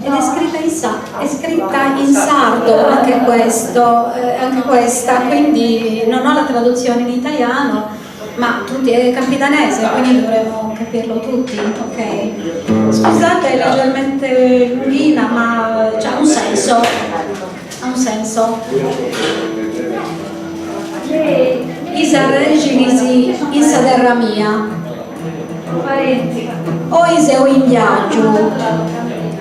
ed è scritta in sardo anche questa, quindi non ho la traduzione in italiano, ma tutti è capitanese, quindi dovremmo capirlo tutti, ok? Scusate, è leggermente lunghina, ma ha un senso. Ha un senso. Isa regisi in terra mia, oise o in viaggio,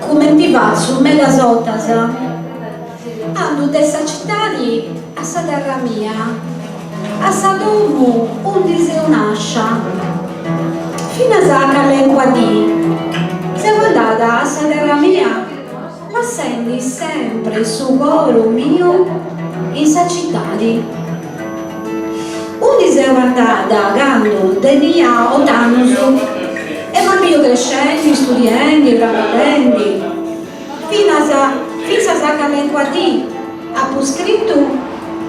come ti va su mega sotasa, ando dessa città a sa terra mia, a sa domu undise un'ascia, fino a sa lingua di, se guardata a sa terra mia, la senti sempre su coro mio in sa città di. Undi se guardata gando denia o tanusu e man più crescenti, studiando, trabalhando fino a sa lingua di ha più scritto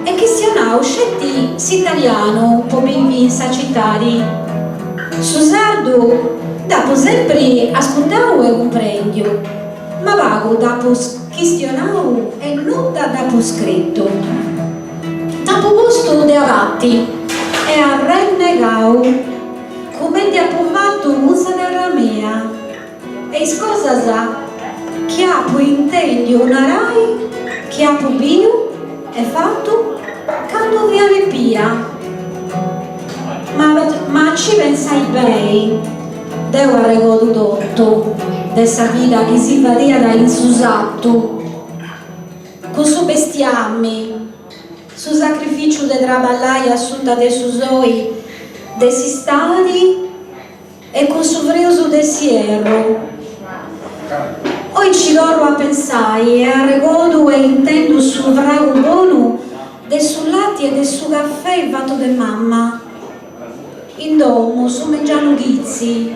e che sia un scetti s'italiano può vivere in sa città di su sardo dopo sempre ascoltavo e comprendio ma vago dopo questionavo e non dopo scritto dopo posto de avanti e a rennegau come ti ha provato usa della mia e scusa sa che ha più intendi una rai che ha più bio e fatto quando viene via ma ci pensai bene devo aver tutto dessa vita che si varia da insusatto con suo bestiame su sacrificio de traballare assunta de susoi desi stadi e con suo vreuso desierro oggi ci loro a pensare e a regodo e intendo su vrago buono del suo latte e del suo caffè fatto de mamma in domo su mangiano ghizzi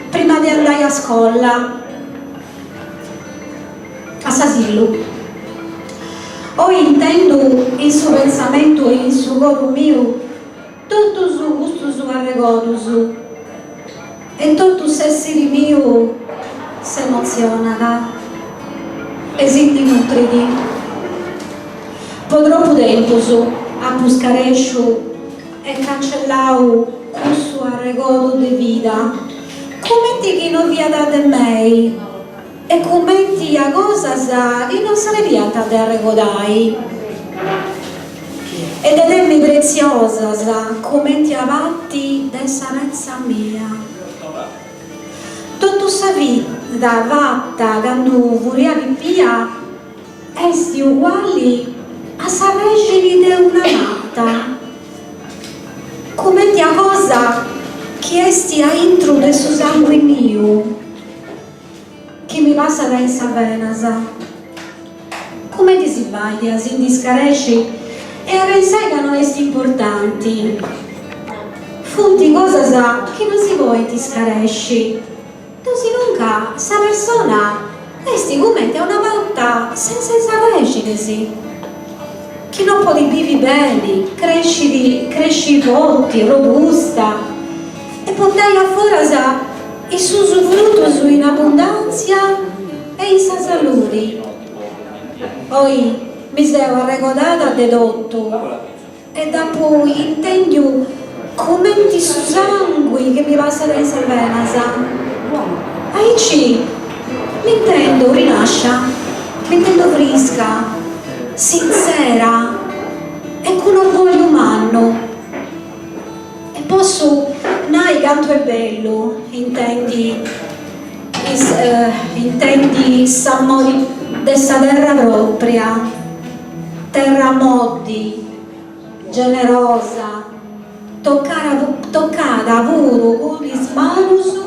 prima di andare a scuola a Sasillo. Oi intendo il suo pensamento e il suo coro mio tutto su gusto su arregodo su e tutto s'essere mio si emoziona e si nutriti po troppo tempo su a buscarescio e cancellao con suo arregodo di vita commenti che non via da me e commenti a cosa sa che non sarebbe da arregodai ed è mi preziosa sa commenti avanti dessa razza mia tutto sa vita vatta quando voria via esti uguali a sa regini de una matta commenti a cosa che esti a intro del suo sangue mio che mi passa da in Savenasa come ti si baglia, si indiscaresci e a pensare che non esti importanti funti cosa sa che non si vuoi ti scaresci tu si nunca sa persona esti come te una volta senza saresci che non puoi vivi belli cresci forti, robusta e portai a fuori sa il suo usufrutto su in abbondanza e in sa salute. Poi mi sono arrecordata dedotto e dopo intendo commenti su sangue che mi passa da in Salvenasa. Aici mi intendo rinascia, mi intendo fresca, sincera e con orgoglio umano e posso nai canto è bello intendi s'amori dessa terra propria terra modi generosa toccata puro con il smanus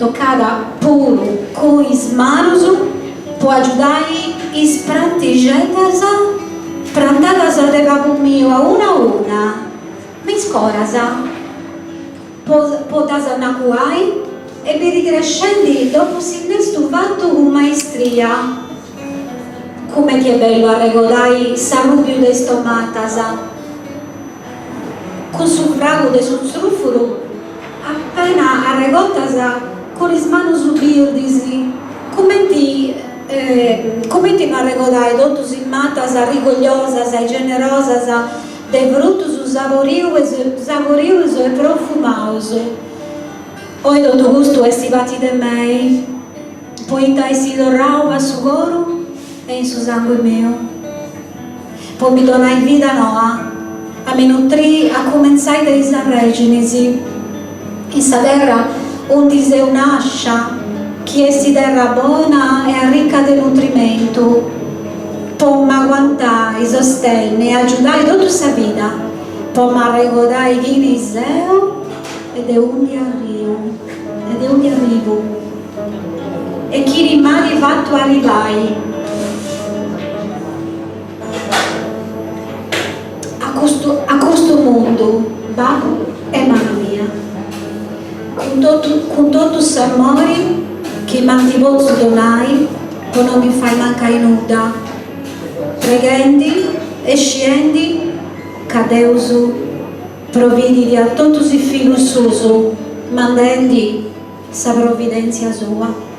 toccata puro con i smarusu può aiutare i sprantigetasa prandagasa de capo mio a una mi scorasa potas anacuai e per i crescendi dopo si innesto fatto con maestria. Come che è bello arregodai sarubiu de stomatasa con su frago de su strufuru appena arregotasa con is manus ubirdisi come ti non arregodai dotus in matasa rigogliosasa e generosasa de frutus savorius e profumaus. Oi do tu gusto esti bati de mei poita esi dorrau a su coru e in su sangue mio. Poi mi donai vita noa, a mi nutri a comenzai da isa reginisi. In sa terra onde se un'ascia, che esti terra buona e ricca di nutrimento. Poi mi aguantai, sostenne e aiutai tutta sa vita. Poi mi regodai chi seo ed è onde arrivo. E chi rimane fatto arrivai. A questo mondo, babbo e mamma mia, con tutto l'amore che manti posso donare, poi non mi fai mancare nulla. Preghendi e scendi, che Deus provvidi a tutti i figli suoi, mandendi sa provvidenza sua.